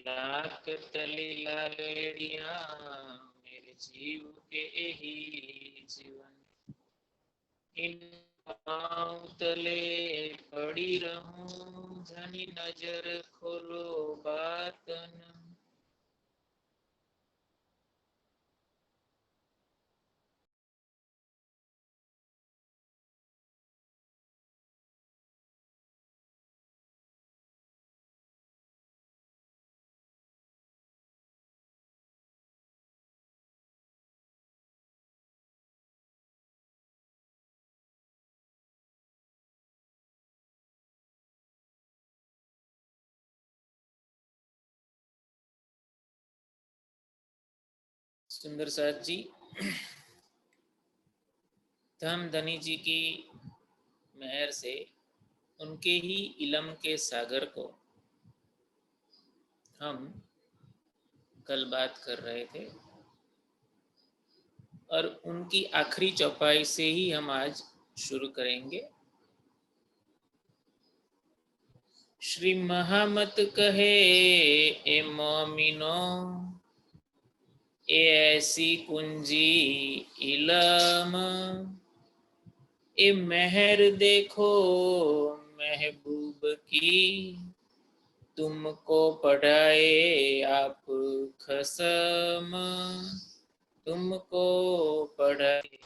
लाख तले लागेड़िया मेरे जीव के यही जीवन। इन पाँव तले पड़ी रहूं धनी नजर खोलो बात न। सुंदर साथ जी धम धनी जी की मेहर से उनके ही इलम के सागर को हम कल बात कर रहे थे और उनकी आखिरी चौपाई से ही हम आज शुरू करेंगे। श्री महामत कहे ए मोमिनो ए ऐसी कुंजी इलम ए मेहर देखो महबूब की तुमको पढ़ाए आप खसम तुमको पढ़ाए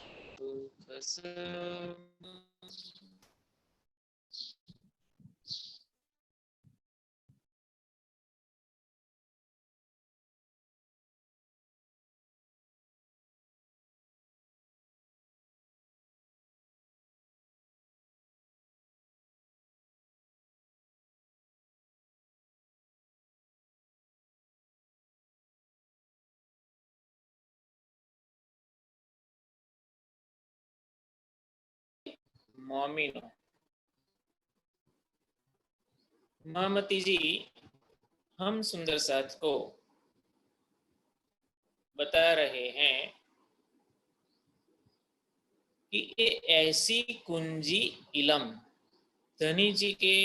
खसम। मोमिनो महामती जी हम सुंदर साथ को बता रहे हैं कि ये ऐसी कुंजी इलम धनी जी के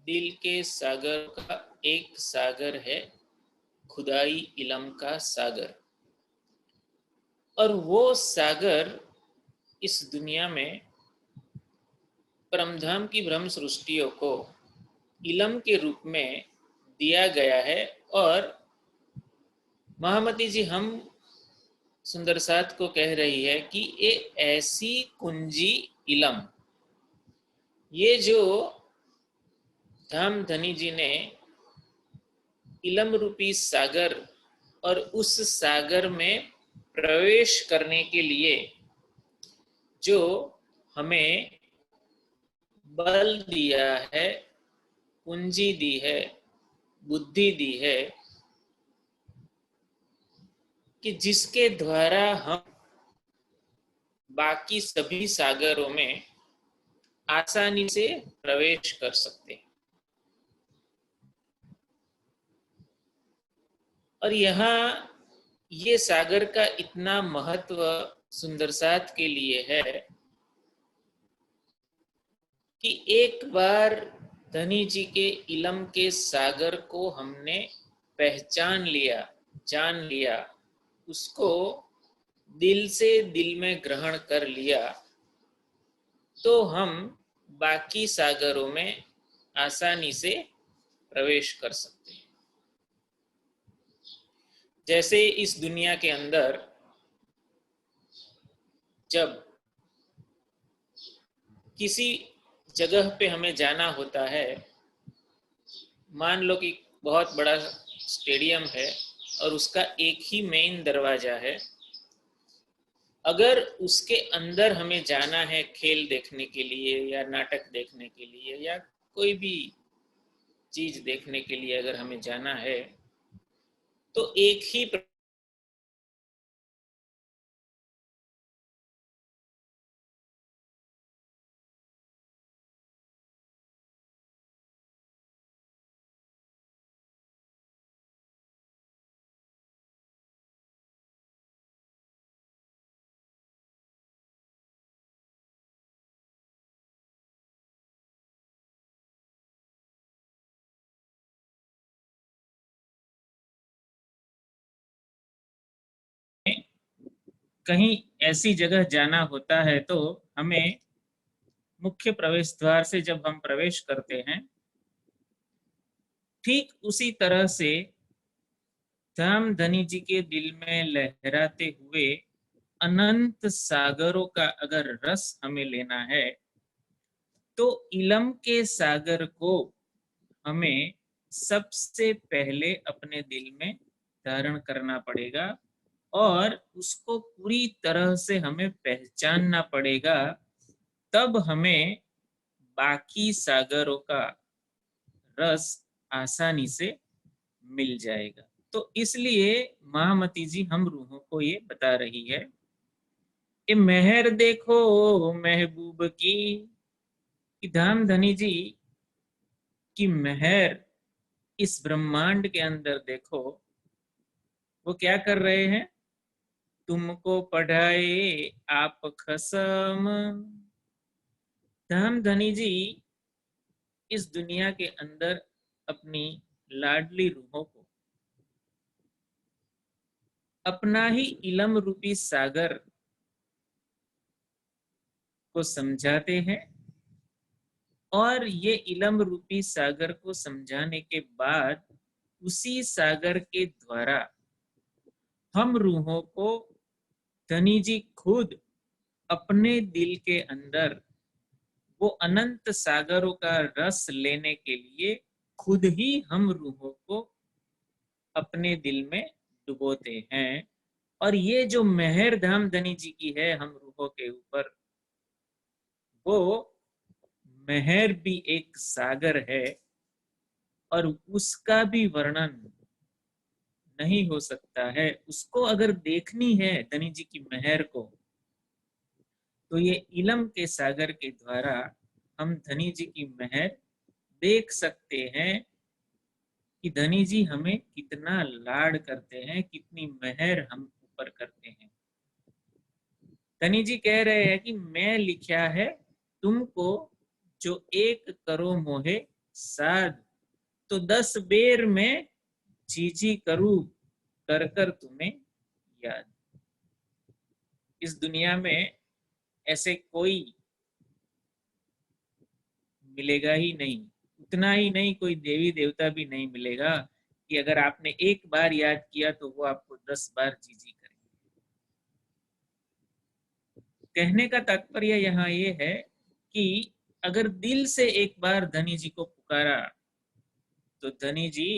दिल के सागर का एक सागर है, खुदाई इलम का सागर। और वो सागर इस दुनिया में परमधाम की ब्रह्म सृष्टियों को इलम के रूप में दिया गया है। और महामती जी हम सुंदर साथ को कह रही है कि ये ऐसी कुंजी इलम, ये जो धाम धनी जी ने इलम रूपी सागर और उस सागर में प्रवेश करने के लिए जो हमें बल दिया है, पूंजी दी है, बुद्धि दी है कि जिसके द्वारा हम बाकी सभी सागरों में आसानी से प्रवेश कर सकते हैं। और यहाँ ये सागर का इतना महत्व सुंदर साथ के लिए है कि एक बार धनी जी के इलम के सागर को हमने पहचान लिया, जान लिया, उसको दिल से दिल में ग्रहण कर लिया, तो हम बाकी सागरों में आसानी से प्रवेश कर सकते हैं। जैसे इस दुनिया के अंदर जब किसी जगह पे हमें जाना होता है, मान लो कि बहुत बड़ा स्टेडियम है और उसका एक ही मेन दरवाजा है। अगर उसके अंदर हमें जाना है खेल देखने के लिए या नाटक देखने के लिए या कोई भी चीज देखने के लिए अगर हमें जाना है, तो एक ही कहीं ऐसी जगह जाना होता है तो हमें मुख्य प्रवेश द्वार से जब हम प्रवेश करते हैं, ठीक उसी तरह से धाम धनी जी के दिल में लहराते हुए अनंत सागरों का अगर रस हमें लेना है तो इलम के सागर को हमें सबसे पहले अपने दिल में धारण करना पड़ेगा और उसको पूरी तरह से हमें पहचानना पड़ेगा। तब हमें बाकी सागरों का रस आसानी से मिल जाएगा। तो इसलिए महामती जी हम रूहों को ये बता रही है कि मेहर देखो महबूब की, कि धाम धनी जी की मेहर इस ब्रह्मांड के अंदर देखो। वो क्या कर रहे हैं? तुमको पढ़ाए आप खसम। धाम धनी जी इस दुनिया के अंदर अपनी लाडली रूहों को अपना ही इलम रूपी सागर को समझाते हैं और ये इलम रूपी सागर को समझाने के बाद उसी सागर के द्वारा हम रूहों को धनी जी खुद अपने दिल के अंदर वो अनंत सागरों का रस लेने के लिए खुद ही हम रूहों को अपने दिल में डुबोते हैं। और ये जो मेहर धाम धनी जी की है हम रूहों के ऊपर, वो मेहर भी एक सागर है और उसका भी वर्णन नहीं हो सकता है। उसको अगर देखनी है धनी जी की मेहर को, तो ये इलम के सागर के द्वारा हम धनी जी की मेहर देख सकते हैं कि धनी जी हमें कितना लाड करते हैं, कितनी मेहर हम ऊपर करते हैं। धनी जी कह रहे हैं कि मैं लिखा है तुमको जो एक करो मोहे साध, तो 10 बेर में जी करूं कर कर तुम्हें याद। इस दुनिया में ऐसे कोई मिलेगा ही नहीं, उतना ही नहीं कोई देवी देवता भी नहीं मिलेगा कि अगर आपने एक बार याद किया तो वो आपको 10 बार जी करें। कहने का तात्पर्य यहाँ ये है कि अगर दिल से एक बार धनी जी को पुकारा तो धनी जी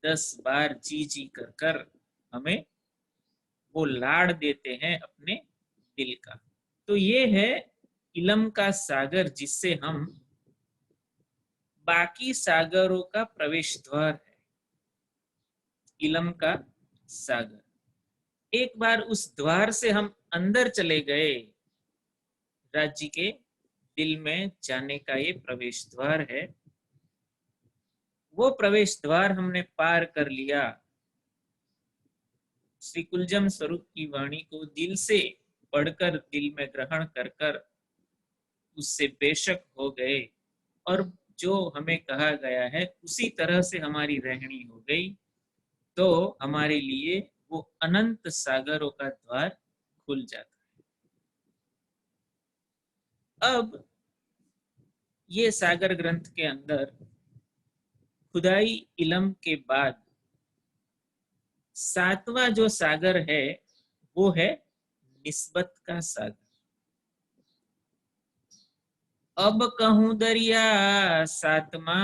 10 बार जी कर कर हमें वो लाड़ देते हैं अपने दिल का। तो ये है इलम का सागर जिससे हम बाकी सागरों का प्रवेश द्वार है। इलम का सागर, एक बार उस द्वार से हम अंदर चले गए, राज्य के दिल में जाने का ये प्रवेश द्वार है। वो प्रवेश द्वार हमने पार कर लिया, श्री कुलजम स्वरूप की वाणी को दिल से पढ़कर दिल में ग्रहण कर कर उससे बेशक हो गए और जो हमें कहा गया है उसी तरह से हमारी रहनी हो गई, तो हमारे लिए वो अनंत सागरों का द्वार खुल जाता है। अब ये सागर ग्रंथ के अंदर खुदाई इलम के बाद 7वां जो सागर है वो है निस्बत का सागर। अब कहूं दरिया सातमा,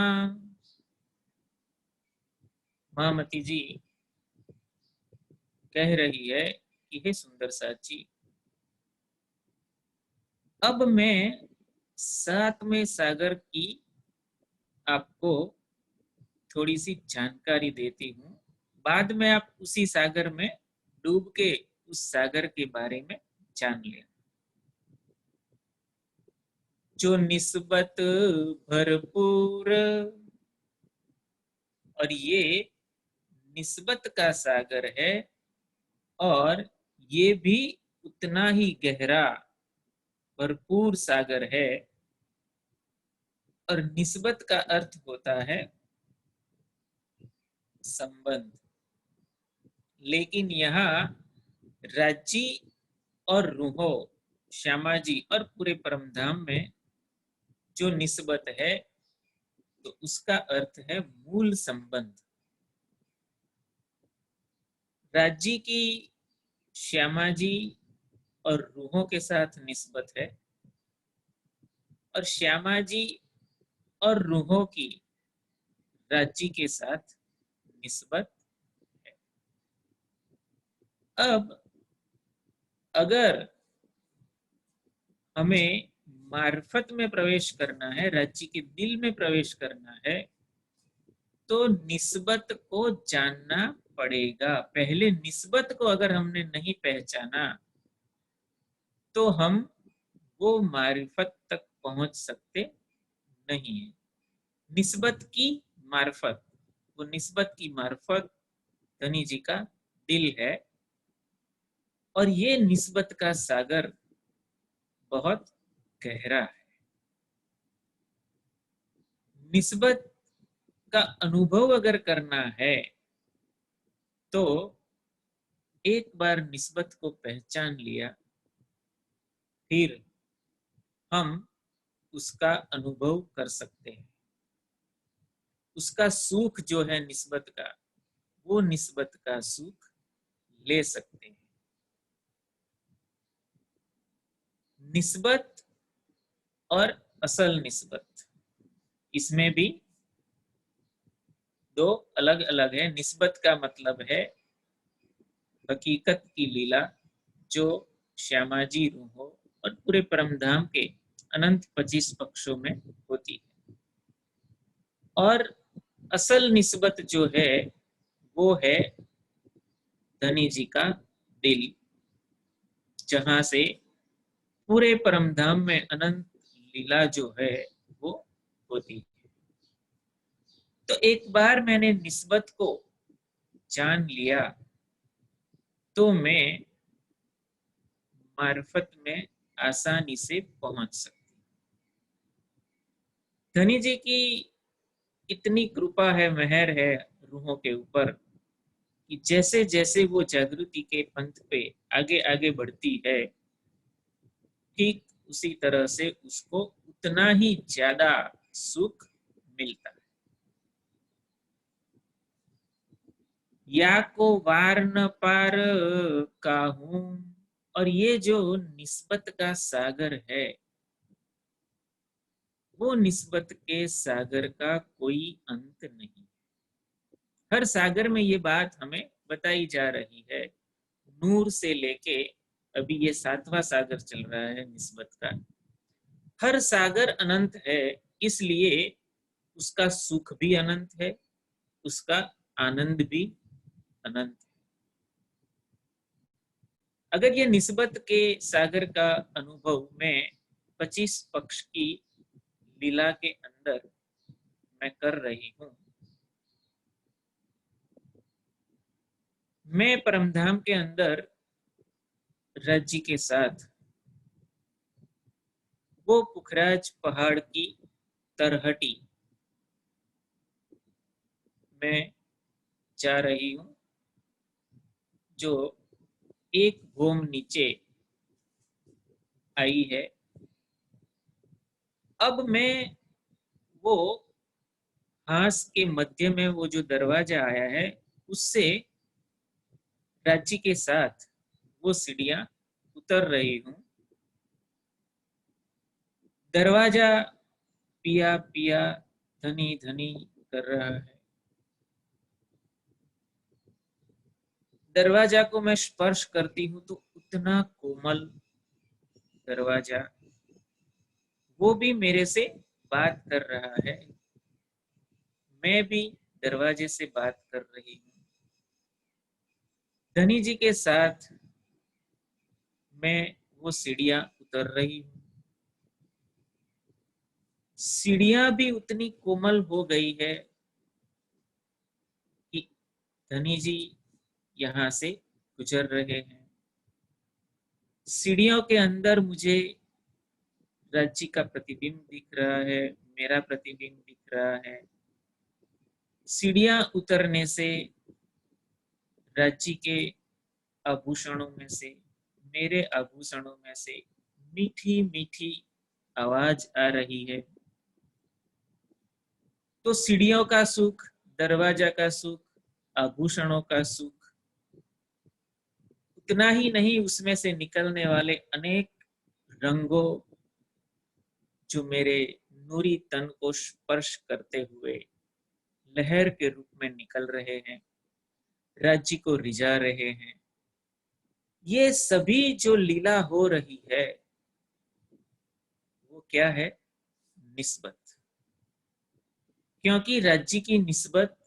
महामती जी कह रही है कि हे सुंदर साची, अब मैं 7वें सागर की आपको थोड़ी सी जानकारी देती हूँ। बाद में आप उसी सागर में डूब के उस सागर के बारे में जान लेना। जो निस्बत भरपूर, और ये निस्बत का सागर है और ये भी उतना ही गहरा भरपूर सागर है। और निस्बत का अर्थ होता है संबंध, लेकिन यहाँ राज्य और रूहो, श्यामा जी और पूरे परमधाम में जो निस्बत है, तो उसका अर्थ है मूल संबंध। राज्य की श्यामा जी और रूहों के साथ निस्बत है, और श्यामा जी और रूहों की राज्य के साथ निस्बत है। अब अगर हमें मार्फत में प्रवेश करना है, राज्य के दिल में प्रवेश करना है, तो निस्बत को जानना पड़ेगा। पहले निस्बत को अगर हमने नहीं पहचाना तो हम वो मारिफत तक पहुंच सकते नहीं है। निस्बत की मार्फत, वो निस्बत की मार्फत धनी जी का दिल है, और ये निस्बत का सागर बहुत गहरा है। निस्बत का अनुभव अगर करना है तो एक बार निस्बत को पहचान लिया, फिर हम उसका अनुभव कर सकते हैं। उसका सुख जो है निस्बत का, वो निस्बत का सुख ले सकते हैं। निस्बत और असल निस्बत, इसमें भी दो अलग अलग है। निस्बत का मतलब है हकीकत की लीला, जो श्यामाजी रूहों और पूरे परमधाम के अनंत 25 पक्षों में होती है। और असल निस्बत जो है वो है धनी जी का दिल, जहां से पूरे परमधाम में अनंत लीला जो है वो होती है। तो एक बार मैंने निस्बत को जान लिया तो मैं मार्फत में आसानी से पहुंच सकती। धनी जी की इतनी कृपा है, मेहर है रूहों के ऊपर, कि जैसे जैसे वो जागृति के पंथ पे आगे आगे बढ़ती है, ठीक उसी तरह से उसको उतना ही ज्यादा सुख मिलता है। या को वार न पार काहूं, और ये जो निस्बत का सागर है, वो निस्बत के सागर का कोई अंत नहीं। हर सागर में ये बात हमें बताई जा रही है। नूर से लेके अभी ये 7वां सागर चल रहा है निस्बत का। हर सागर अनंत है, इसलिए उसका सुख भी अनंत है, उसका आनंद भी अनंत है। अगर ये निस्बत के सागर का अनुभव मैं 25 पक्ष की लीला के अंदर मैं कर रही हूं, मैं परमधाम के अंदर राज्य के साथ वो पुखराज पहाड़ की तरहटी में जा रही हूं, जो एक भूम नीचे आई है। अब मैं वो हास के मध्य में वो जो दरवाजा आया है, उससे राज्य के साथ वो सीढ़ियां उतर रही हूं। दरवाजा पिया पिया धनी धनी कर रहा है। दरवाजा को मैं स्पर्श करती हूँ तो उतना कोमल दरवाजा, वो भी मेरे से बात कर रहा है, मैं भी दरवाजे से बात कर रही हूँ। धनी जी के साथ मैं वो सीढ़ियां उतर रही हूँ। सीढ़ियां भी उतनी कोमल हो गई है कि धनी जी यहाँ से गुजर रहे हैं। सीढ़ियों के अंदर मुझे राज्य का प्रतिबिंब दिख रहा है, मेरा प्रतिबिंब दिख रहा है। सीढ़ियां उतरने से राज्य के आभूषणों में से मेरे आभूषणों में से मीठी मीठी आवाज आ रही है। तो सीढ़ियों का सुख, दरवाजा का सुख, आभूषणों का सुख, उतना ही नहीं उसमें से निकलने वाले अनेक रंगों जो मेरे नूरी तन को स्पर्श करते हुए लहर के रूप में निकल रहे हैं, राज्य को रिझा रहे हैं, ये सभी जो लीला हो रही है वो क्या है? निस्बत। क्योंकि राज्य की निस्बत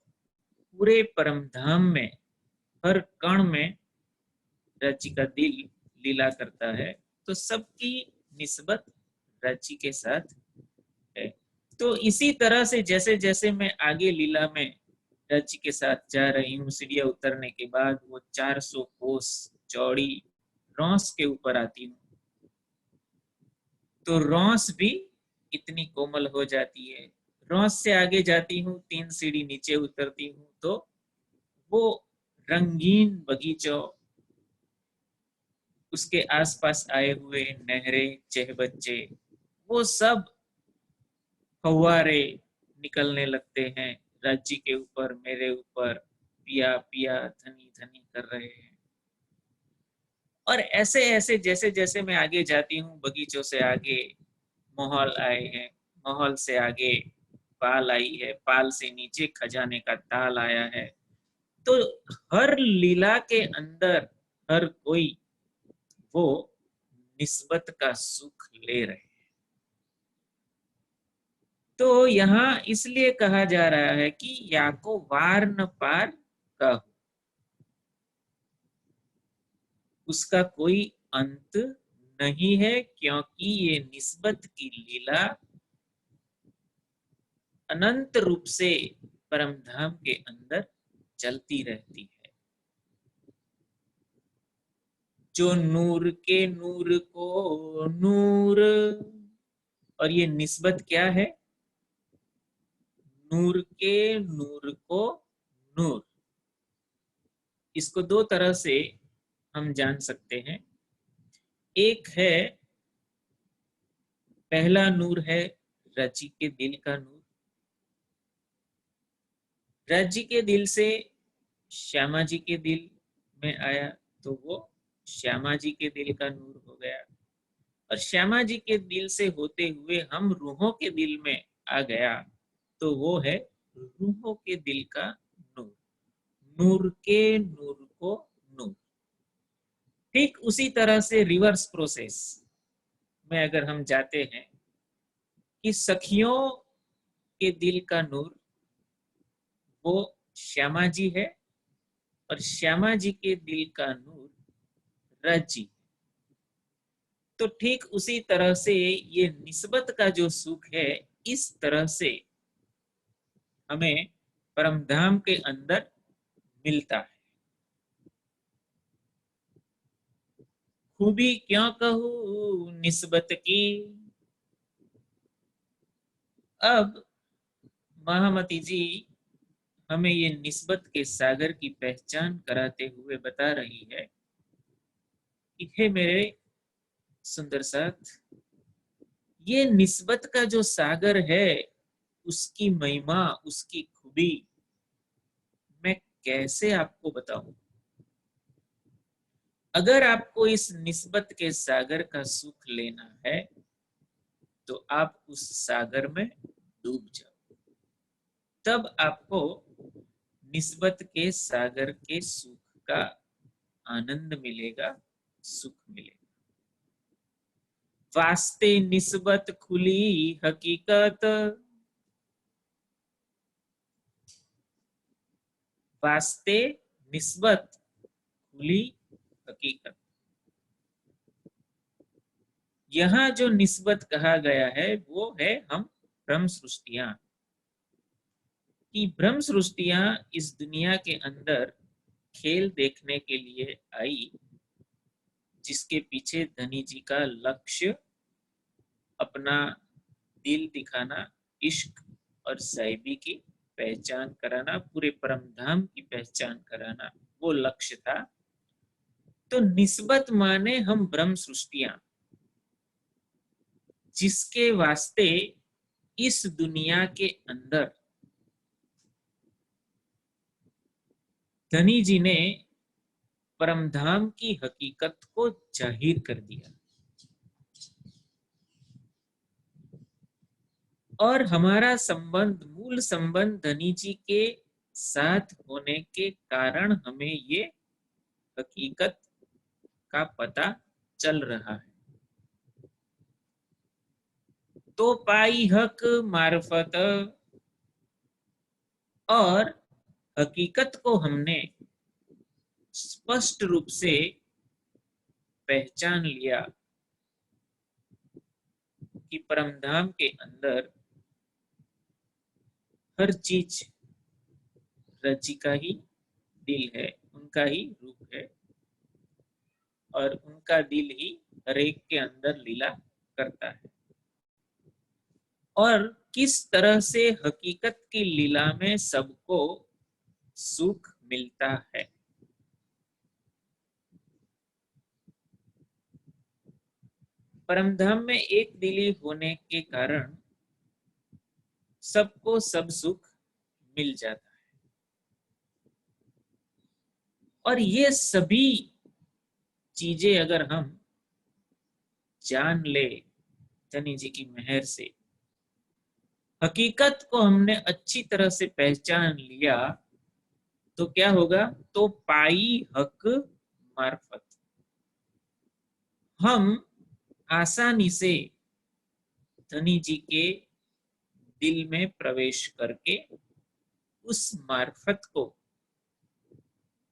पूरे परमधाम में, हर कण में राज्य का दिल लीला करता है, तो सबकी निस्बत राज्य के साथ है। तो इसी तरह से जैसे जैसे मैं आगे लीला में राज्य के साथ जा रही हूँ, सीढ़ियां उतरने के बाद वो 400 कोस चौड़ी रॉस के ऊपर आती हूँ, तो रॉस भी इतनी कोमल हो जाती है। रॉस से आगे जाती हूँ, 3 सीढ़ी नीचे उतरती हूँ, तो वो रंगीन बगीचों, उसके आसपास आए हुए नहरें, चहबच्चे, वो सब फव्वारे निकलने लगते हैं राज्य के ऊपर, मेरे ऊपर पिया पिया धनी धनी कर रहे हैं। और ऐसे ऐसे जैसे जैसे मैं आगे जाती हूँ, बगीचों से आगे माहौल आए हैं, माहौल से आगे पाल आई है, पाल से नीचे खजाने का ताल आया है। तो हर लीला के अंदर हर कोई वो निस्बत का सुख ले रहे हैं। तो यहाँ इसलिए कहा जा रहा है कि या को वार न पार कहो, उसका कोई अंत नहीं है, क्योंकि ये निस्बत की लीला अनंत रूप से परमधाम के अंदर चलती रहती है। जो नूर के नूर को नूर, और ये निस्बत क्या है? नूर के नूर को नूर। इसको दो तरह से हम जान सकते हैं। एक है, पहला नूर है रज्जी के दिल का नूर। रज्जी के दिल से श्यामा जी के दिल में आया तो वो श्यामा जी के दिल का नूर हो गया, और श्यामा जी के दिल से होते हुए हम रूहों के दिल में आ गया तो वो है रूहों के दिल का नूर। नूर के नूर को नूर। ठीक उसी तरह से रिवर्स प्रोसेस में अगर हम जाते हैं कि सखियों के दिल का नूर वो श्यामा जी है, और श्यामा जी के दिल का नूर रज्जी। तो ठीक उसी तरह से ये निस्बत का जो सुख है, इस तरह से हमें परमधाम के अंदर मिलता है। खूबी क्यों कहूँ निस्बत की। अब महामती जी हमें ये निस्बत के सागर की पहचान कराते हुए बता रही है कि हे मेरे सुंदर साथ, ये निस्बत का जो सागर है, उसकी महिमा, उसकी खूबी मैं कैसे आपको बताऊं। अगर आपको इस निस्बत के सागर का सुख लेना है तो आप उस सागर में डूब जाओ, तब आपको निस्बत के सागर के सुख का आनंद मिलेगा, सुख मिलेगा। वास्ते निस्बत खुली हकीकत, वास्ते निस्बत खुली हकीकत। यहाँ जो निस्बत कहा गया है वो है हम ब्रह्म सृष्टियां। कि ब्रह्म सृष्टियां इस दुनिया के अंदर खेल देखने के लिए आई, जिसके पीछे धनी जी का लक्ष्य अपना दिल दिखाना, इश्क और साहिबी की पहचान कराना, पूरे परमधाम की पहचान कराना, वो लक्ष्य था। तो निस्बत माने हम ब्रह्म सृष्टियां, जिसके वास्ते इस दुनिया के अंदर धनी जी ने परमधाम की हकीकत को जाहिर कर दिया। और हमारा संबंध, मूल संबंध धनी जी के साथ होने के कारण हमें ये हकीकत का पता चल रहा है। तो पाई हक मार्फत, और हकीकत को हमने स्पष्ट रूप से पहचान लिया कि परमधाम के अंदर हर चीज रची का ही दिल है, उनका ही रूप है, और उनका दिल ही हर एक के अंदर लीला करता है। और किस तरह से हकीकत की लीला में सबको सुख मिलता है। परमधाम में एक दिली होने के कारण सबको सब सुख मिल जाता है। और ये सभी चीजें अगर हम जान ले धनी जी की मेहर से, हकीकत को हमने अच्छी तरह से पहचान लिया, तो क्या होगा? तो पाई हक मार्फत हम आसानी से धनी जी के दिल में प्रवेश करके उस मार्फत को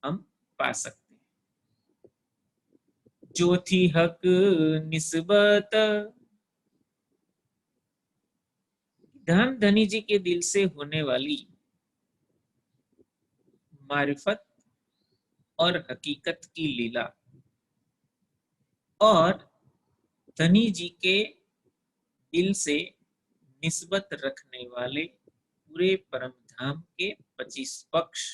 हम पा सकते हैं। जो थी हक निस्बत, धन धनी जी के दिल से होने वाली मारिफत और हकीकत की लीला, और धनी जी के दिल से निस्बत रखने वाले पूरे परम धाम के 25 पक्ष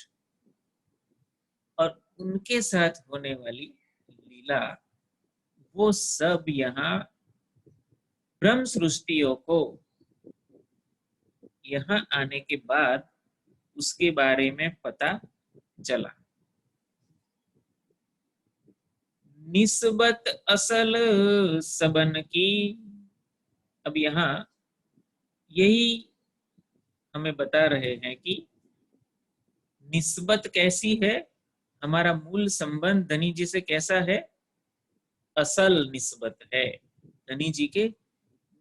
और उनके साथ होने वाली लीला, वो सब यहाँ ब्रह्म सृष्टियों को यहाँ आने के बाद उसके बारे में पता चला। निस्बत असल सबन की, अब यहाँ यही हमें बता रहे हैं कि निस्बत कैसी है, हमारा मूल संबंध धनी जी से कैसा है? असल निस्बत है। धनी जी के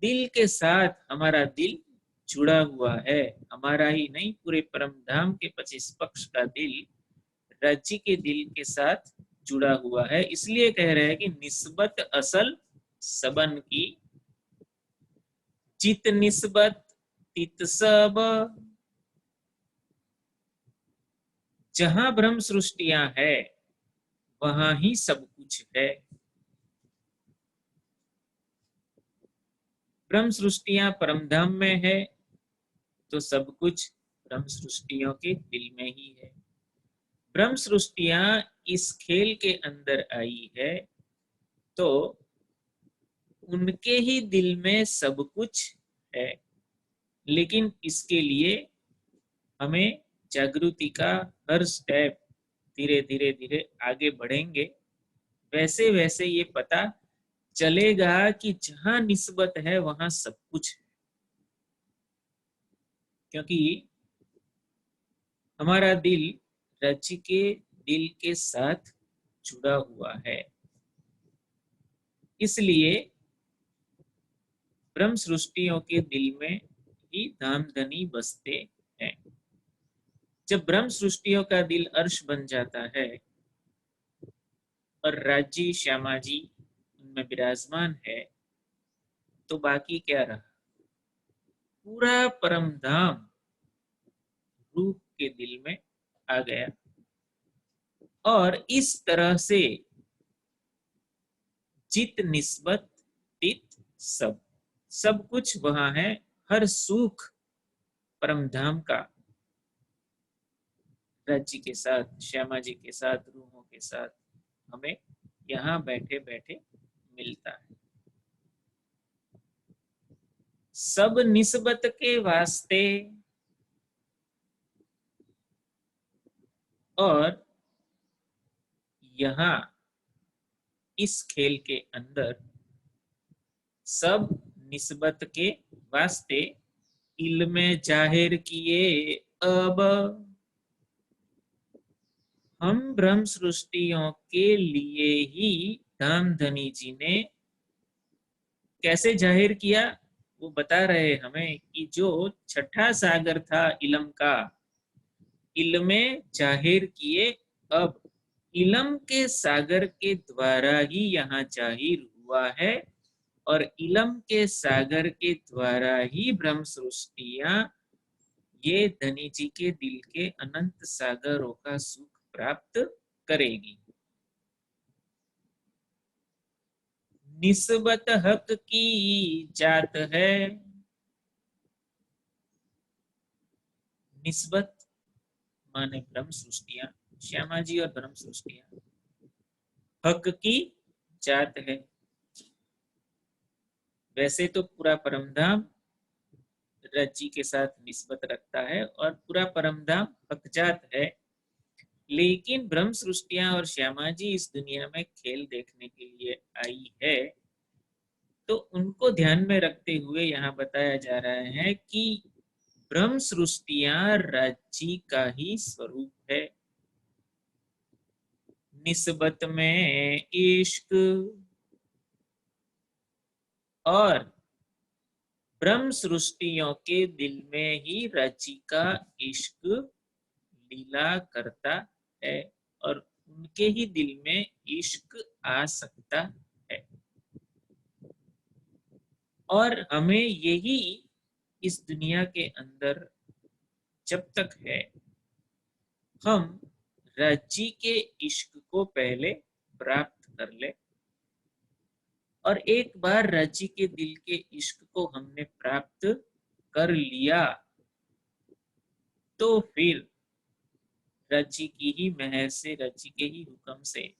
दिल के साथ हमारा दिल जुड़ा हुआ है। हमारा ही नहीं, पूरे परम धाम के 25 पक्ष का दिल राज्य के दिल के साथ जुड़ा हुआ है। इसलिए कह रहे हैं कि निस्बत असल सबन की, चित निस्बत तित सब। जहां ब्रह्म सृष्टियां है वहां ही सब कुछ है। ब्रह्म सृष्टियां परमधाम में है तो सब कुछ ब्रह्म सृष्टियों के दिल में ही है। ब्रह्म सृष्टियां इस खेल के अंदर आई है तो उनके ही दिल में सब कुछ है। लेकिन इसके लिए हमें जागृति का हर स्टेप धीरे धीरे धीरे आगे बढ़ेंगे, वैसे वैसे ये पता चलेगा कि जहां निस्बत है वहां सब कुछ है। क्योंकि हमारा दिल राज्य के दिल के साथ जुड़ा हुआ है, इसलिए ब्रह्म सृष्टियों के दिल में ही धाम धनी बसते हैं। जब ब्रह्म सृष्टियों का दिल अर्श बन जाता है और राज्य श्यामा जी उनमें विराजमान है, तो बाकी क्या रहा? पूरा परम धाम रूप के दिल में आ गया। और इस तरह से चित निस्बत तित सब, सब कुछ वहां है। हर सुख परम धाम का राज्य के साथ, श्यामा जी के साथ, रूहों के साथ हमें यहाँ बैठे बैठे मिलता है। सब निस्बत के वास्ते और यहाँ इस खेल के अंदर सब निस्बत के वास्ते इल्म जाहिर किए अब हम ब्रह्म सृष्टियों के लिए ही धामधनी जी ने कैसे जाहिर किया, वो बता रहे हमें कि जो छठा सागर था इल्म का, इल्म जाहिर किए अब इल्म के सागर के द्वारा ही यहाँ जाहिर हुआ है और इल्म के सागर के द्वारा ही ब्रह्म सृष्टियां ये धनी जी के दिल के अनंत सागरों का सुख प्राप्त करेगी। निस्बत हक की जात है। निस्बत माने ब्रह्म सृष्टियां, श्यामा जी और ब्रह्म सृष्टियां हक की जात है। वैसे तो पूरा परमधाम रज्जी के साथ निस्बत रखता है और पूरा परमधाम हकजात है, लेकिन ब्रह्म सृष्टियां और श्यामा जी इस दुनिया में खेल देखने के लिए आई है, तो उनको ध्यान में रखते हुए यहाँ बताया जा रहा है कि ब्रह्म सृष्टियां रज्जी का ही स्वरूप है। निस्बत में इश्क और ब्रह्म सृष्टियों के दिल में ही रज्जी का इश्क लीला करता है और उनके ही दिल में इश्क आ सकता है। और हमें यही इस दुनिया के अंदर जब तक है, हम रज्जी के इश्क को पहले प्राप्त कर ले और एक बार रज्जी के दिल के इश्क को हमने प्राप्त कर लिया तो फिर रज्जी की ही मेहर से, रज्जी के ही हुक्म से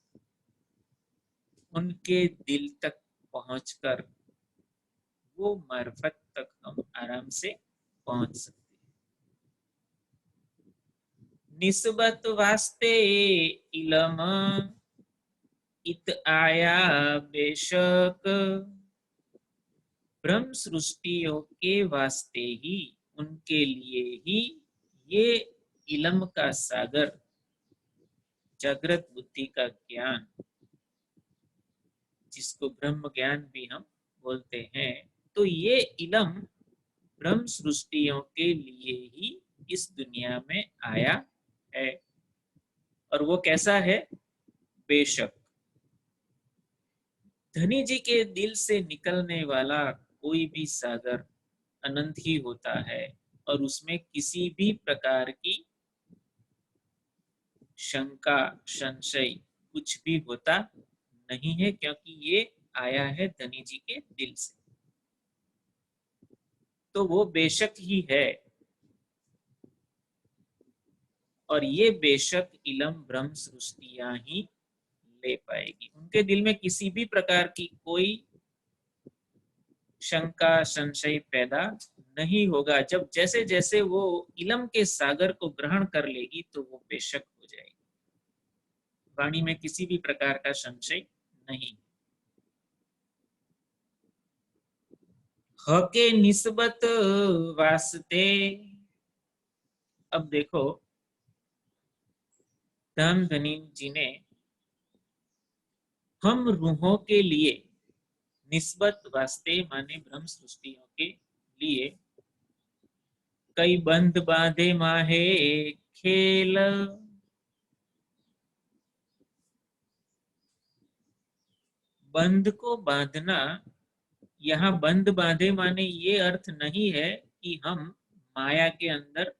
उनके दिल तक पहुंचकर वो मार्फत तक हम आराम से पहुंच सकते हैं। निस्बत वास्ते इलम इत आया बेशक, ब्रह्म सृष्टियों के वास्ते ही, उनके लिए ही ये इलम का सागर, जागृत बुद्धि का ज्ञान, जिसको ब्रह्म ज्ञान भी हम बोलते हैं, तो ये इलम ब्रह्म सृष्टियों के लिए ही इस दुनिया में आया है। और वो कैसा है? बेशक धनी जी के दिल से निकलने वाला कोई भी सागर अनंत ही होता है और उसमें किसी भी प्रकार की शंका, संशय कुछ भी होता नहीं है, क्योंकि ये आया है धनी जी के दिल से, तो वो बेशक ही है। और ये बेशक इलम ब्रह्म सृष्टियां ही ले पाएगी। उनके दिल में किसी भी प्रकार की कोई शंका, संशय पैदा नहीं होगा। जब जैसे जैसे वो इलम के सागर को ग्रहण कर लेगी तो वो बेशक हो जाएगी। वाणी में किसी भी प्रकार का संशय नहीं। हके निस्बत वास्ते, अब देखो धन धनी जी ने हम रूहों के लिए, निस्बत वास्ते माने ब्रह्म सृष्टियों के लिए, कई बंध बांधे माहे खेल, बंध को बांधना, यहाँ बंध बांधे माने ये अर्थ नहीं है कि हम माया के अंदर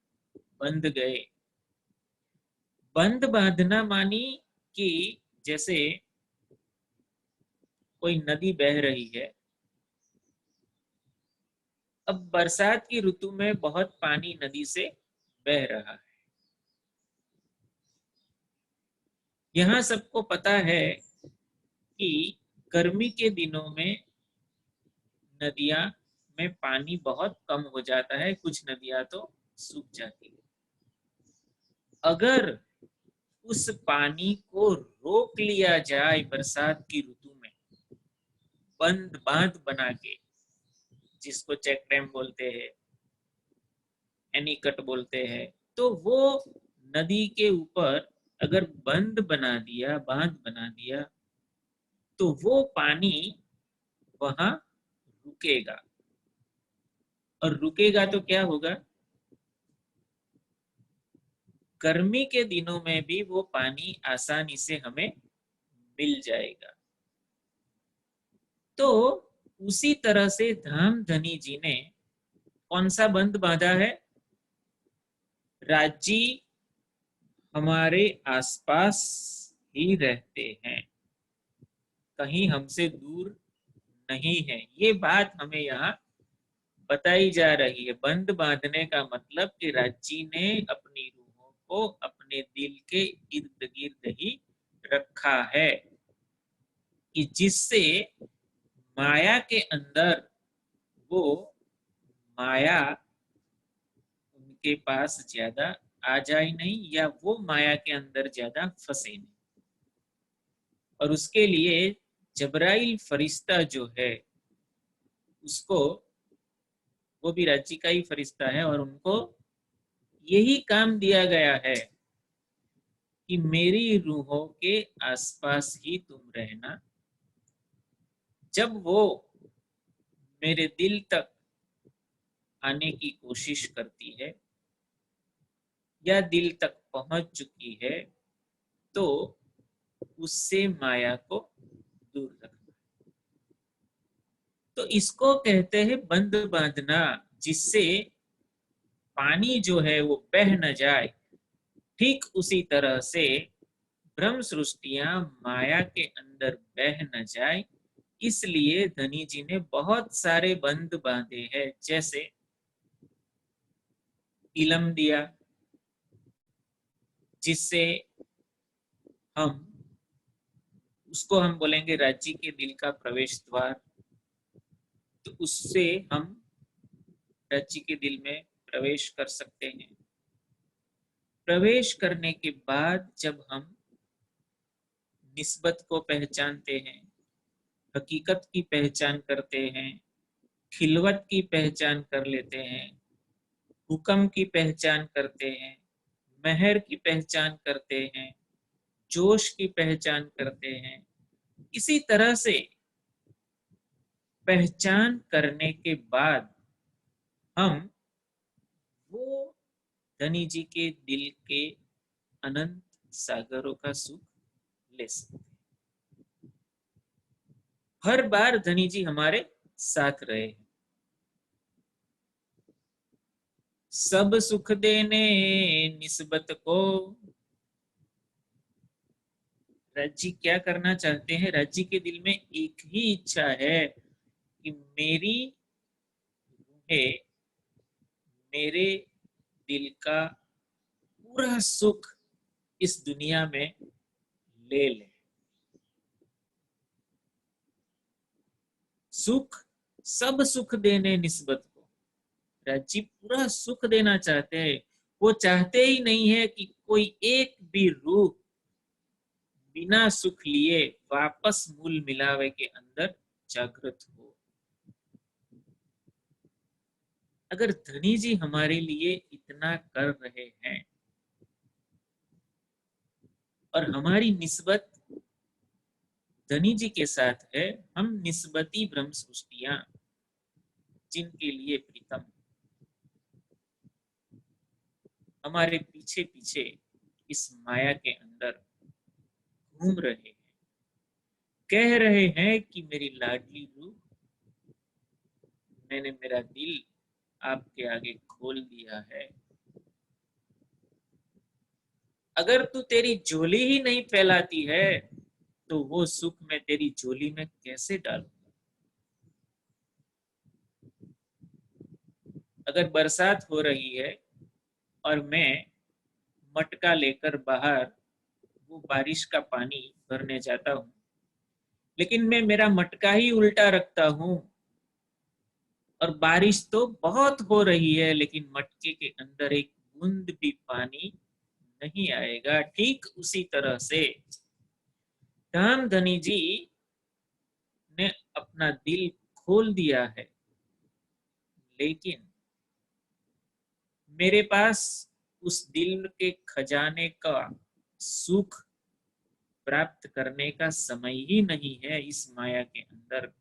बंध गए। बंध बांधना मानी कि जैसे कोई नदी बह रही है, अब बरसात की ऋतु में बहुत पानी नदी से बह रहा है। यहाँ सबको पता है कि गर्मी के दिनों में नदियां में पानी बहुत कम हो जाता है, कुछ नदियां तो सूख जाती है। अगर उस पानी को रोक लिया जाए बरसात की ऋतु में, बंद बांध बना के, जिसको चेक डैम बोलते हैं, एनीकट बोलते हैं, तो वो नदी के ऊपर अगर बंद बना दिया, बांध बना दिया, तो वो पानी वहां रुकेगा। और रुकेगा तो क्या होगा, गर्मी के दिनों में भी वो पानी आसानी से हमें मिल जाएगा। तो उसी तरह से धामधनी जी ने कौन सा बंध बांधा है? राज्य हमारे आसपास ही रहते हैं, कहीं हमसे दूर नहीं है। ये बात हमें यहाँ बताई जा रही है। बंध बांधने का मतलब कि राज्य ने अपनी रूहों को अपने दिल के इर्द गिर्द ही रखा है, कि जिससे माया के अंदर वो माया उनके पास ज्यादा आ जाए नहीं, या वो माया के अंदर ज्यादा फंसे नहीं। और उसके लिए जबराइल फरिश्ता जो है, उसको, वो भी राज्य का ही फरिश्ता है, और उनको यही काम दिया गया है कि मेरी रूहों के आसपास ही तुम रहना। जब वो मेरे दिल तक आने की कोशिश करती है या दिल तक पहुंच चुकी है, तो उससे माया को दूर रखना। तो इसको कहते हैं बंध बांधना, जिससे पानी जो है वो बह न जाए। ठीक उसी तरह से ब्रह्म सृष्टियां माया के अंदर बह न जाए, इसलिए धनी जी ने बहुत सारे बंध बांधे हैं। जैसे इलम दिया, जिससे हम, उसको हम बोलेंगे राज्य के दिल का प्रवेश द्वार। तो उससे हम राज्य के दिल में प्रवेश कर सकते हैं। प्रवेश करने के बाद जब हम निस्बत को पहचानते हैं, हकीकत की पहचान करते हैं, खिलवत की पहचान कर लेते हैं, हुक्म की पहचान करते हैं, महर की पहचान करते हैं, जोश की पहचान करते हैं, इसी तरह से पहचान करने के बाद हम वो धनी जी के दिल के अनंत सागरों का सुख ले सकते हैं। हर बार धनी जी हमारे साथ रहे हैं। सब सुख देने निस्बत को, राज्य क्या करना चाहते हैं? राज्य के दिल में एक ही इच्छा है कि मेरी रूहें मेरे दिल का पूरा सुख इस दुनिया में ले ले। सुख, सब सुख देने निस्बत को, राज्य पूरा सुख देना चाहते हैं। वो चाहते ही नहीं है कि कोई एक भी रूह बिना सुख लिए वापस मूल मिलावे के अंदर जागृत हो। अगर धनी जी हमारे लिए इतना कर रहे हैं और हमारी निस्बत धनी जी के साथ है, हम निस्बती ब्रह्म सृष्टियां जिनके लिए प्रीतम हमारे पीछे पीछे इस माया के अंदर घूम रहे हैं, कह रहे हैं कि मेरी लाडली रूह, मैंने मेरा दिल आपके आगे खोल दिया है। अगर तू तेरी झोली ही नहीं फैलाती है, तो वो सुख मैं तेरी झोली में कैसे डालूंगा? अगर बरसात हो रही है और मैं मटका लेकर बाहर वो बारिश का पानी भरने जाता हूँ, लेकिन मैं मेरा मटका ही उल्टा रखता हूँ और बारिश तो बहुत हो रही है, लेकिन मटके के अंदर एक बूंद भी पानी नहीं आएगा। ठीक उसी तरह से राम धनी जी ने अपना दिल खोल दिया है, लेकिन मेरे पास उस दिल के खजाने का सुख प्राप्त करने का समय ही नहीं है इस माया के अंदर।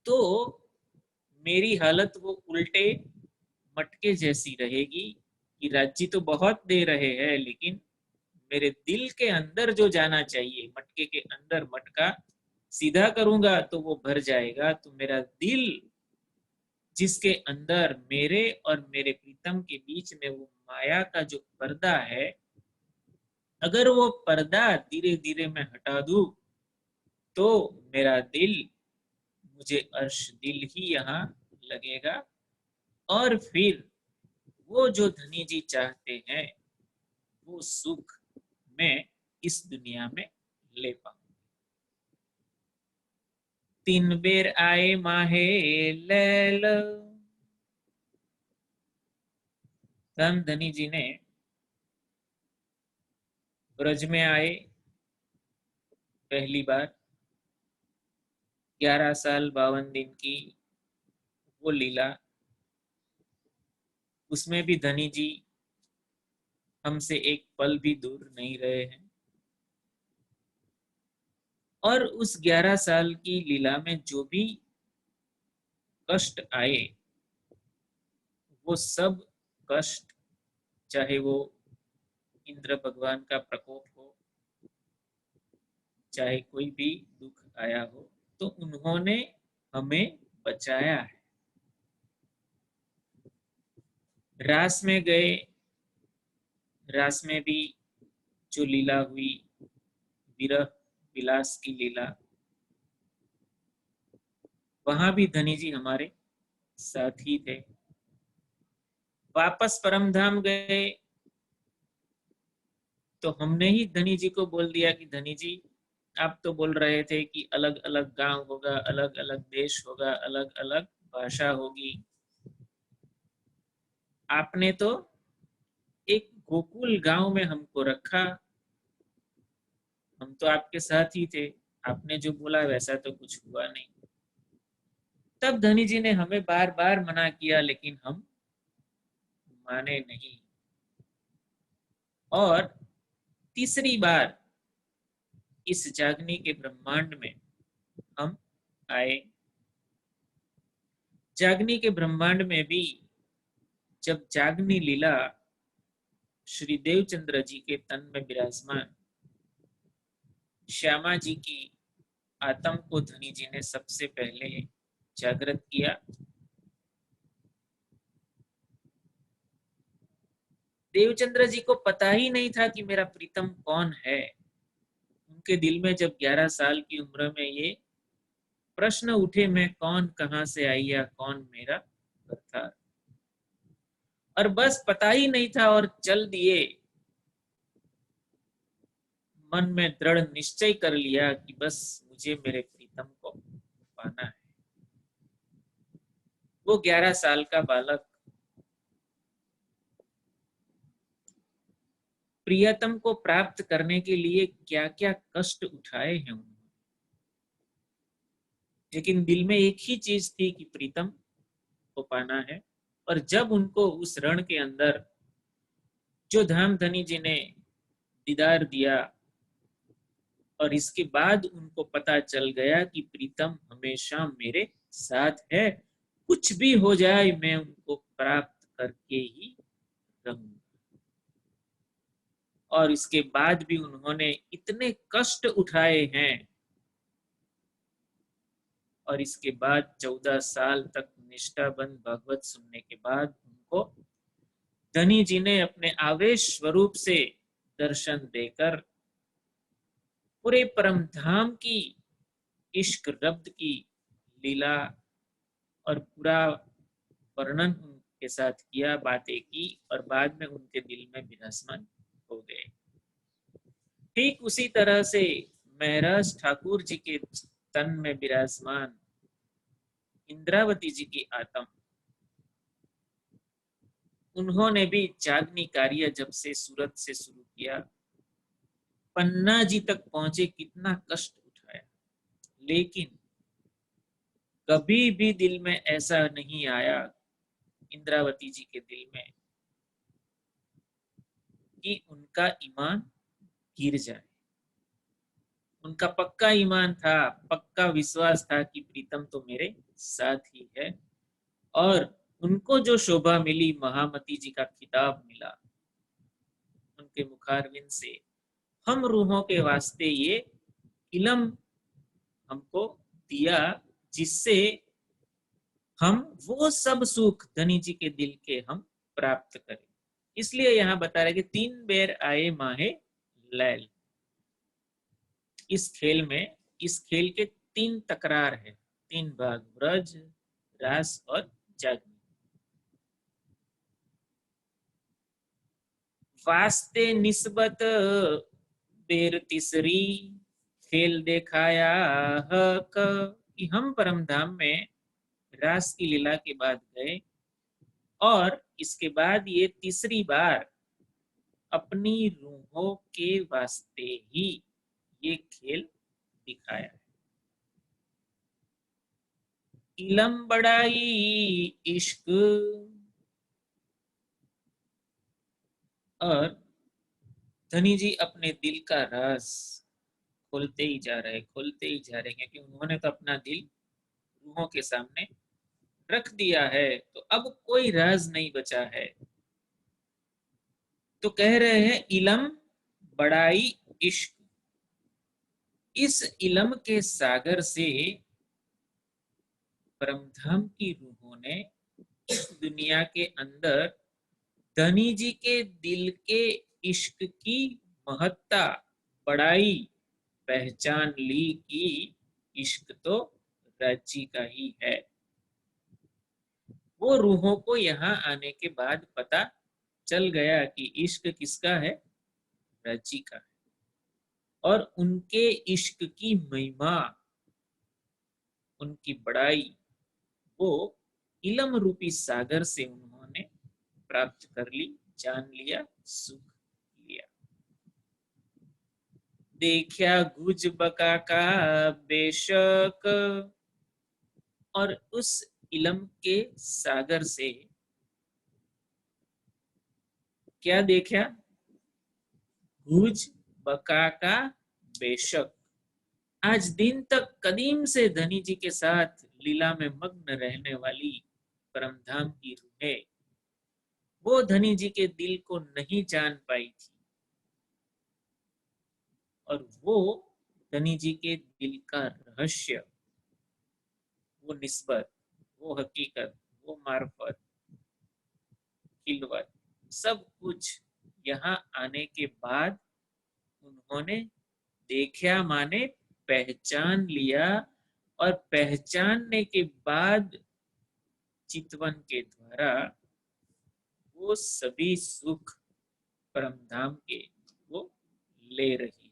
तो मेरी हालत वो उल्टे मटके जैसी रहेगी कि राज्य तो बहुत दे रहे हैं, लेकिन मेरे दिल के अंदर जो जाना चाहिए, मटके के अंदर मटका सीधा करूंगा तो वो भर जाएगा। तो मेरा दिल जिसके अंदर मेरे और मेरे प्रीतम के बीच में वो माया का जो पर्दा है, अगर वो पर्दा धीरे धीरे मैं हटा दूं तो मेरा दिल मुझे अर्श दिल ही यहाँ लगेगा। और फिर वो जो धनी जी चाहते हैं वो सुख मैं इस दुनिया में ले पाऊं। तीन बेर आए माहे लैल, राम धनी जी ने ब्रज में आए पहली बार। 11 साल 52 दिन की वो लीला, उसमें भी धनी जी हमसे एक पल भी दूर नहीं रहे हैं। और उस 11 साल की लीला में जो भी कष्ट आए, वो सब कष्ट, चाहे वो इंद्र भगवान का प्रकोप हो, चाहे कोई भी दुख आया हो, तो उन्होंने हमें बचाया है। रास में गए, रास में भी जो लीला हुई, विरह विलास की लीला, वहां भी धनी जी हमारे साथ ही थे। वापस परम धाम गए तो हमने ही धनी जी को बोल दिया कि धनी जी, आप तो बोल रहे थे कि अलग अलग गांव होगा, अलग अलग देश होगा, अलग अलग भाषा होगी, आपने तो एक गोकुल गांव में हमको रखा, हम तो आपके साथ ही थे, आपने जो बोला वैसा तो कुछ हुआ नहीं। तब धनी जी ने हमें बार बार मना किया, लेकिन हम माने नहीं। और तीसरी बार इस जागनी के ब्रह्मांड में हम आए। जागनी के ब्रह्मांड में भी जब जागनी लीला श्री देवचंद्र जी के तन में विराजमान श्यामा जी की आत्म को धनी जी ने सबसे पहले जागृत किया। देवचंद्र जी को पता ही नहीं था कि मेरा प्रीतम कौन है। उनके दिल में जब 11 साल की उम्र में ये प्रश्न उठे, मैं कौन, कहां से आई, या कौन मेरा था, और बस पता ही नहीं था और चल दिए। मन में दृढ़ निश्चय कर लिया कि बस मुझे मेरे प्रीतम को पाना है। वो 11 साल का बालक प्रियतम को प्राप्त करने के लिए क्या क्या कष्ट उठाए हैं उन्होंने, लेकिन दिल में एक ही चीज थी कि प्रीतम को पाना है। और जब उनको उस रण के अंदर जो धाम धनी जी ने दीदार दिया, और इसके बाद उनको पता चल गया कि प्रीतम हमेशा मेरे साथ है, कुछ भी हो जाए मैं उनको प्राप्त करके ही रहूंगा। और इसके बाद भी उन्होंने इतने कष्ट उठाए हैं, और इसके बाद 14 साल तक निष्ठाबंध भागवत सुनने के बाद उनको धनी जी ने अपने आवेश स्वरूप से दर्शन देकर पूरे परम धाम की इश्क रब्द की लीला और पूरा वर्णन उनके साथ किया, बातें की, और बाद में उनके दिल में विराजमान हो गए। ठीक उसी तरह से महराज ठाकुर जी के तन में विराजमान इंद्रावती जी की आत्म, उन्होंने भी जागनी कार्य जब से सूरत से शुरू किया, पन्ना जी तक पहुंचे, कितना कष्ट उठाया, लेकिन कभी भी दिल में ऐसा नहीं आया इंद्रावती जी के दिल में कि उनका ईमान गिर जाए। उनका पक्का ईमान था, पक्का विश्वास था कि प्रीतम तो मेरे साथ ही है। और उनको जो शोभा मिली, महामती जी का खिताब मिला उनके मुखारविंद से, हम रूहों के वास्ते ये इलम हमको दिया, जिससे हम वो सब सुख धनी जी के दिल के हम प्राप्त करें। इसलिए यहाँ बता रहे कि 3 बेर आए माहे लैल। इस खेल में, इस खेल के 3 तकरार है, 3 भाग, ब्रज, रास और जागनी। वास्ते निस्बत बेर तीसरी, खेल दिखाया हक, कि हम परम धाम में रास की लीला के बाद गए और इसके बाद ये तीसरी बार अपनी रूहों के वास्ते ही ये खेल दिखाया है। इलम बड़ाई इश्क, और धनी जी अपने दिल का राज खोलते ही जा रहे, खोलते ही जा रहे, क्योंकि उन्होंने तो अपना दिल रूहों के सामने रख दिया है, तो अब कोई राज नहीं बचा है। तो कह रहे हैं इलम बड़ाई इश्क, इस इलम के सागर से परमधाम की रूहों ने इस दुनिया के अंदर धनी जी के दिल के इश्क की महत्ता, बड़ाई पहचान ली कि इश्क तो राज्य का ही है। वो रूहों को यहाँ आने के बाद पता चल गया कि इश्क किसका है, राज्य का है। और उनके इश्क की महिमा, उनकी बड़ाई, वो इलम रूपी सागर से उन्होंने प्राप्त कर ली, जान लिया, सुख लिया। देखा गुज बका का बेशक, और उस इलम के सागर से क्या देखा, गुज बका का बेशक। आज दिन तक कदीम से धनी जी के साथ लीला में मग्न रहने वाली परमधाम की रूहें, वो धनी जी के दिल को नहीं जान पाई थी, और वो धनी जी के दिल का रहस्य, वो निस्बत, वो हकीकत, वो मार्फत, खिलवत, सब कुछ यहाँ आने के बाद उन्होंने देखा, माने पहचान लिया, और पहचानने के बाद चितवन के द्वारा वो सभी सुख परमधाम के वो ले रही है।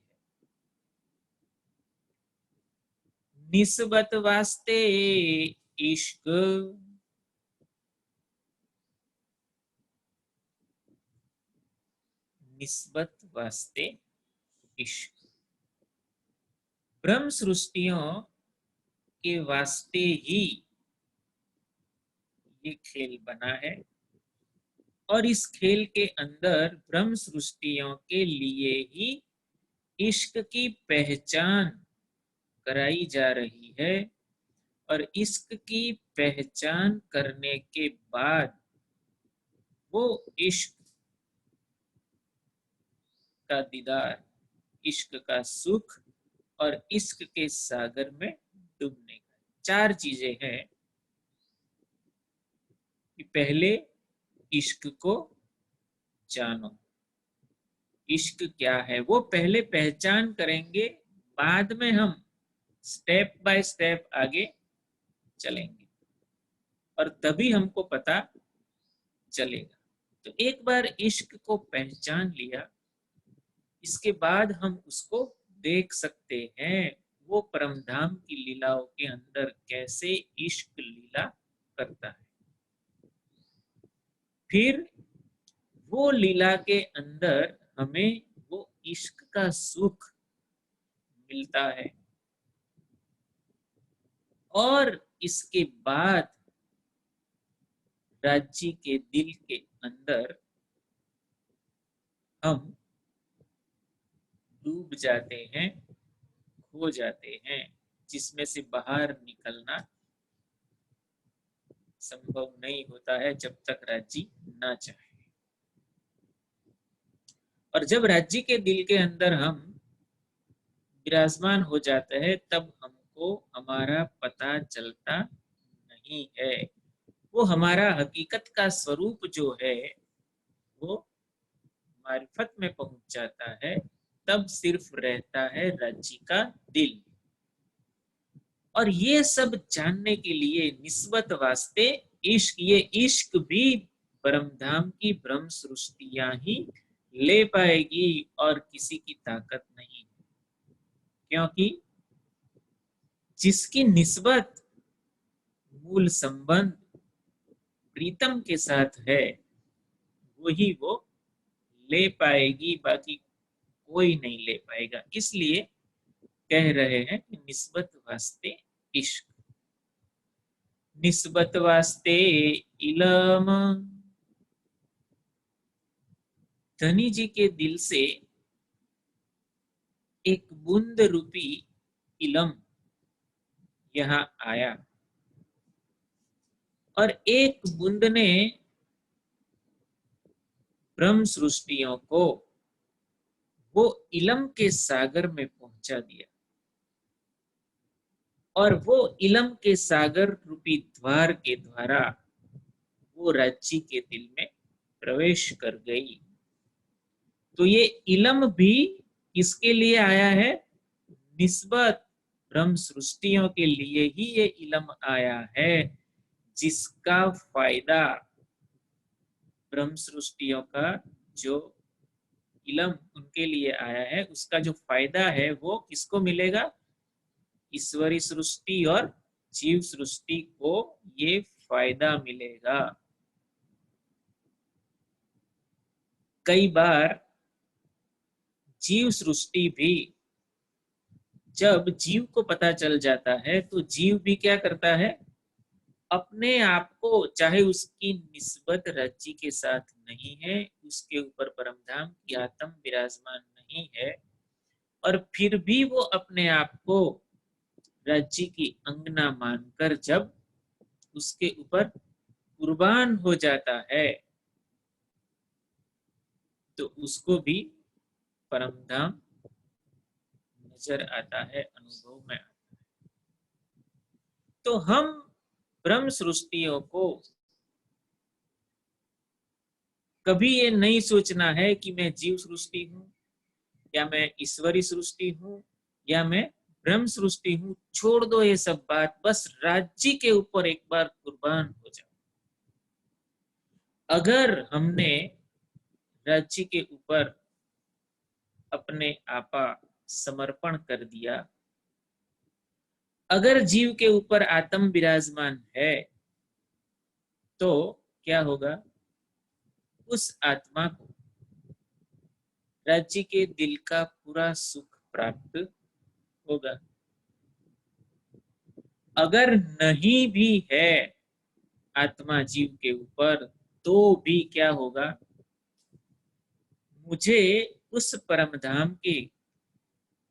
निस्बत वास्ते इश्क, निस्बत वास्ते इश्क, ब्रह्म सृष्टियों के वास्ते ही ये खेल बना है, और इस खेल के अंदर ब्रह्म सृष्टियों के लिए ही इश्क की पहचान कराई जा रही है। और इश्क की पहचान करने के बाद वो इश्क का दीदार, इश्क का सुख, और इश्क के सागर में डूबने का, 4 चीजें हैं कि पहले इश्क को जानो, इश्क क्या है वो पहले पहचान करेंगे, बाद में हम स्टेप बाय स्टेप आगे चलेंगे, और तभी हमको पता चलेगा। तो एक बार इश्क को पहचान लिया, इसके बाद हम उसको देख सकते हैं वो परमधाम की लीलाओं के अंदर कैसे इश्क लीला करता है। फिर वो लीला के अंदर हमें वो इश्क का सुख मिलता है और इसके बाद राज्य के दिल के अंदर हम डूब जाते हैं, खो जाते हैं, जिसमें से बाहर निकलना संभव नहीं होता है जब तक राज्य ना चाहे। और जब राज्य के दिल के अंदर हम विराजमान हो जाते हैं तब हमको हमारा पता चलता नहीं है। वो हमारा हकीकत का स्वरूप जो है वो मारिफत में पहुंच जाता है, तब सिर्फ रहता है राज्य का दिल। और ये सब जानने के लिए निस्बत वास्ते इश्क, ये इश्क भी परमधाम की ब्रह्म सृष्टियां ही ले पाएगी और किसी की ताकत नहीं। क्योंकि जिसकी निस्बत मूल संबंध प्रीतम के साथ है वही वो ले पाएगी, बाकी कोई नहीं ले पाएगा। इसलिए कह रहे हैं कि निस्बत वास्ते इश्क, निस्बत वास्ते इलम। धनी जी के दिल से एक बूंद रूपी इलम यहाँ आया और एक बूंद ने ब्रह्म सृष्टियों को वो इलम के सागर में पहुंचा दिया और वो इलम के सागर रूपी द्वार के द्वारा वो राज्य के दिल में प्रवेश कर गई। तो ये इलम भी किसके लिए आया है? निस्बत ब्रह्म सृष्टियों के लिए ही ये इलम आया है, जिसका फायदा ब्रह्म सृष्टियों का जो इलम उनके लिए आया है उसका जो फायदा है वो किसको मिलेगा? ईश्वरी सृष्टि और जीव सृष्टि को ये फायदा मिलेगा। कई बार जीव सृष्टि भी जब जीव को पता चल जाता है तो जीव भी क्या करता है? अपने आप को, चाहे उसकी निस्बत राज्य के साथ नहीं है, उसके ऊपर परमधाम की आत्म विराजमान नहीं है, और फिर भी वो अपने आप को राज्य की अंगना मानकर जब उसके ऊपर कुर्बान हो जाता है तो उसको भी परमधाम नजर आता है, अनुभव में आता है। तो हम ब्रह्म सृष्टियों को कभी ये नहीं सोचना है कि मैं जीव सृष्टि हूं या मैं ईश्वरी सृष्टि हूं या मैं ब्रह्म सृष्टि हूं। छोड़ दो ये सब बात, बस राज्य के ऊपर एक बार कुर्बान हो जाओ। अगर हमने राज्य के ऊपर अपने आपा समर्पण कर दिया, अगर जीव के ऊपर आत्म विराजमान है तो क्या होगा? उस आत्मा को राज्य के दिल का पूरा सुख प्राप्त होगा। अगर नहीं भी है आत्मा जीव के ऊपर तो भी क्या होगा? मुझे उस परमधाम के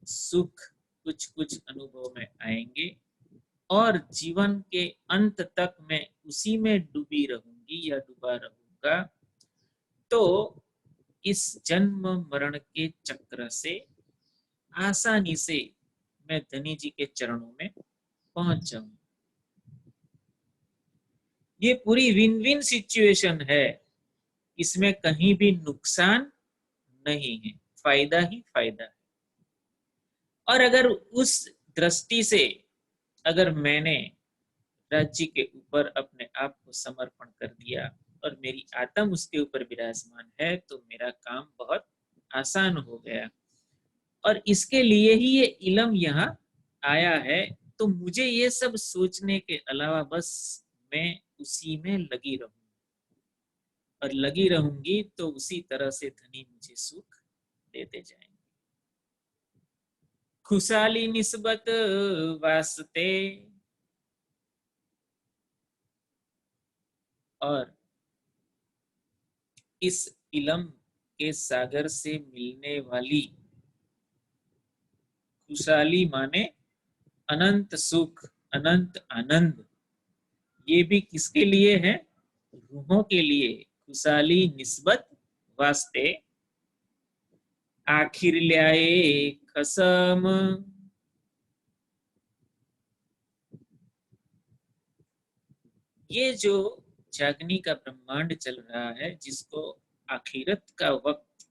सुख कुछ कुछ अनुभव में आएंगे और जीवन के अंत तक मैं उसी में डूबी रहूंगी या डूबा रहूंगा। तो इस जन्म मरण के चक्र से आसानी से मैं धनी जी के चरणों में पहुंच जाऊं। ये पूरी विन विन सिचुएशन है, इसमें कहीं भी नुकसान नहीं है, फायदा ही फायदा है। और अगर उस दृष्टि से अगर मैंने राज्य के ऊपर अपने आप को समर्पण कर दिया और मेरी आत्मा उसके ऊपर विराजमान है तो मेरा काम बहुत आसान हो गया। और इसके लिए ही ये इलम यहाँ आया है। तो मुझे ये सब सोचने के अलावा बस मैं उसी में लगी रहूं और लगी रहूंगी तो उसी तरह से धनी मुझे सुख देते जाएंगे। खुशहाली निस्बत वास्ते और इस इलम के सागर से मिलने वाली खुशहाली माने अनंत सुख, अनंत आनंद, ये भी किसके लिए है? रूहों के लिए। खुशहाली निस्बत वास्ते आखिर ल्याए कसम। ये जो जागनी का ब्रह्मांड चल रहा है, जिसको आखिरत का वक्त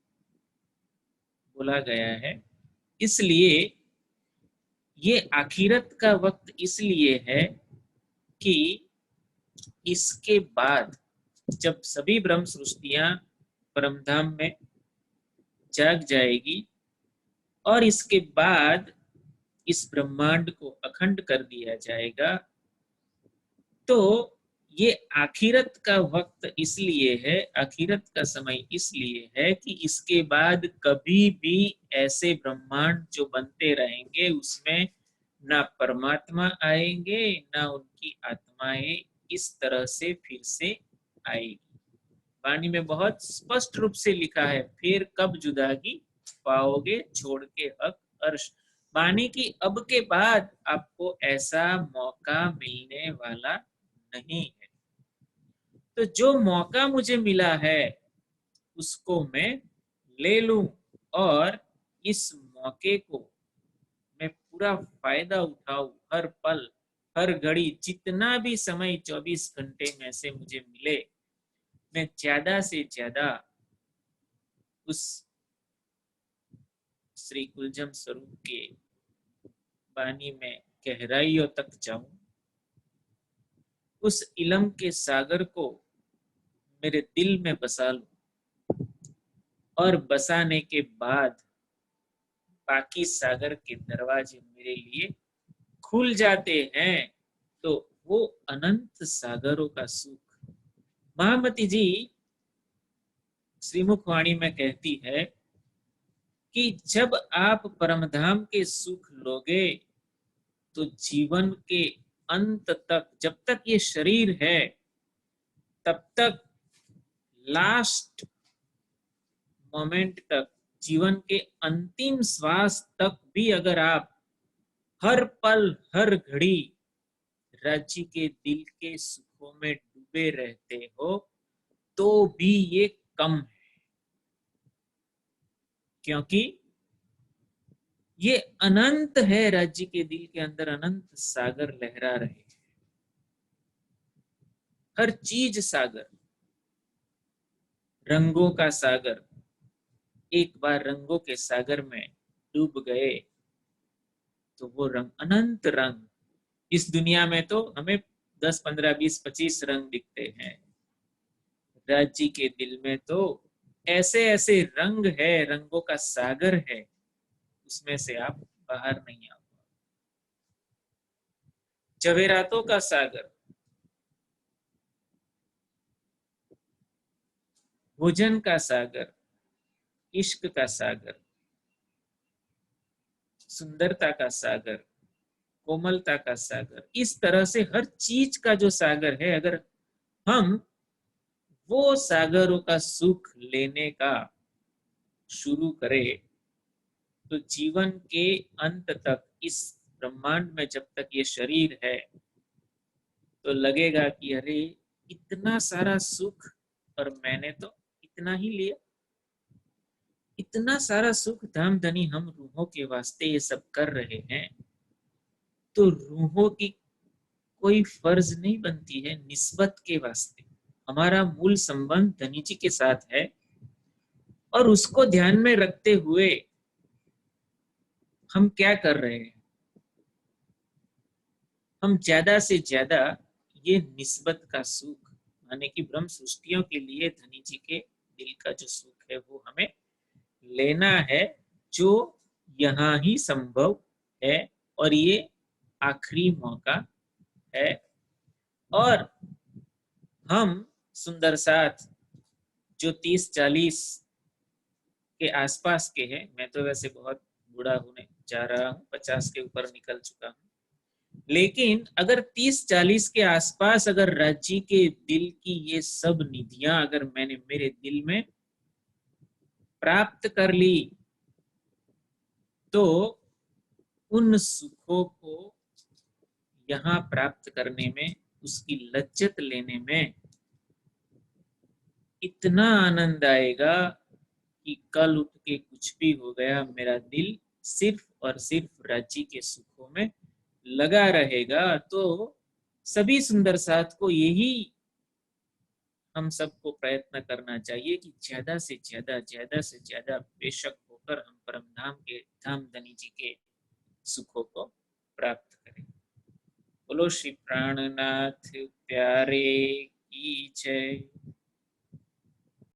बोला गया है, इसलिए ये आखिरत का वक्त इसलिए है कि इसके बाद जब सभी ब्रह्म सृष्टियां परमधाम में जाग जाएगी और इसके बाद इस ब्रह्मांड को अखंड कर दिया जाएगा, तो ये आखिरत का वक्त इसलिए है, आखिरत का समय इसलिए है कि इसके बाद कभी भी ऐसे ब्रह्मांड जो बनते रहेंगे उसमें ना परमात्मा आएंगे ना उनकी आत्माएं इस तरह से फिर से आएगी। वाणी में बहुत स्पष्ट रूप से लिखा है, फिर कब जुदागी पाओगे छोड़ के हक अर्श। वाणी की अब के बाद आपको ऐसा मौका मिलने वाला नहीं है। तो जो मौका मुझे मिला है उसको मैं ले लूं और इस मौके को मैं पूरा फायदा उठाऊं। हर पल, हर घड़ी, जितना भी समय 24 घंटे में से मुझे मिले, मैं ज्यादा से ज्यादा उस श्री कुलजम स्वरूप के वाणी में गहराइयों तक जाऊं, उस इलम के सागर को मेरे दिल में बसा लूं और बसाने के बाद बाकी सागर के दरवाजे मेरे लिए खुल जाते हैं। तो वो अनंत सागरों का सुख। महामती जी श्रीमुख वाणी में कहती है कि जब आप परमधाम के सुख लोगे तो जीवन के अंत तक, जब तक ये शरीर है तब तक, लास्ट मोमेंट तक, जीवन के अंतिम श्वास तक भी अगर आप हर पल हर घड़ी राज्य के दिल के सुखों में डूबे रहते हो तो भी ये कम है, क्योंकि ये अनंत है। राज्य के दिल के अंदर अनंत सागर लहरा रहे, हर चीज सागर, रंगों का सागर। एक बार रंगों के सागर में डूब गए तो वो रंग, अनंत रंग। इस दुनिया में तो हमें 10, 15, 20, 25 रंग दिखते हैं। राज्य के दिल में तो ऐसे ऐसे रंग है, रंगों का सागर है, उसमें से आप बाहर नहीं आ। जवेरातों का सागर, भोजन का सागर, इश्क का सागर, सुंदरता का सागर, कोमलता का सागर, इस तरह से हर चीज का जो सागर है, अगर हम वो सागरों का सुख लेने का शुरू करें तो जीवन के अंत तक, इस ब्रह्मांड में जब तक ये शरीर है, तो लगेगा कि अरे इतना सारा सुख और मैंने तो इतना ही लिया। इतना सारा सुख धाम धनी हम रूहों के वास्ते ये सब कर रहे हैं, तो रूहों की कोई फर्ज नहीं बनती है निस्बत के वास्ते। हमारा मूल संबंध धनी जी के साथ है और उसको ध्यान में रखते हुए हम क्या कर रहे हैं? हम ज्यादा से ज्यादा ये निस्बत का सुख, माने कि ब्रह्म सृष्टियों के लिए धनी जी के दिल का जो सुख है वो हमें लेना है, जो यहाँ ही संभव है और ये आखिरी मौका है। और हम सुंदर साथ जो 30-40 के आसपास के हैं, मैं तो वैसे बहुत बूढ़ा होने जा रहा हूँ, 50 के ऊपर निकल चुका हूँ, लेकिन अगर 30-40 के आसपास अगर राज्य के दिल की ये सब निधियां अगर मैंने मेरे दिल में प्राप्त कर ली, तो उन सुखों को यहाँ प्राप्त करने में, उसकी लज्जत लेने में इतना आनंद आएगा कि कल उठ के कुछ भी हो गया, मेरा दिल सिर्फ और सिर्फ राज्य के सुखों में लगा रहेगा। तो सभी सुंदर साथ को यही हम सबको प्रयत्न करना चाहिए कि ज्यादा से ज्यादा बेशक होकर हम परम धाम के धाम धनी जी के सुखों को प्राप्त करें। बोलो श्री प्राणनाथ प्यारे की जय।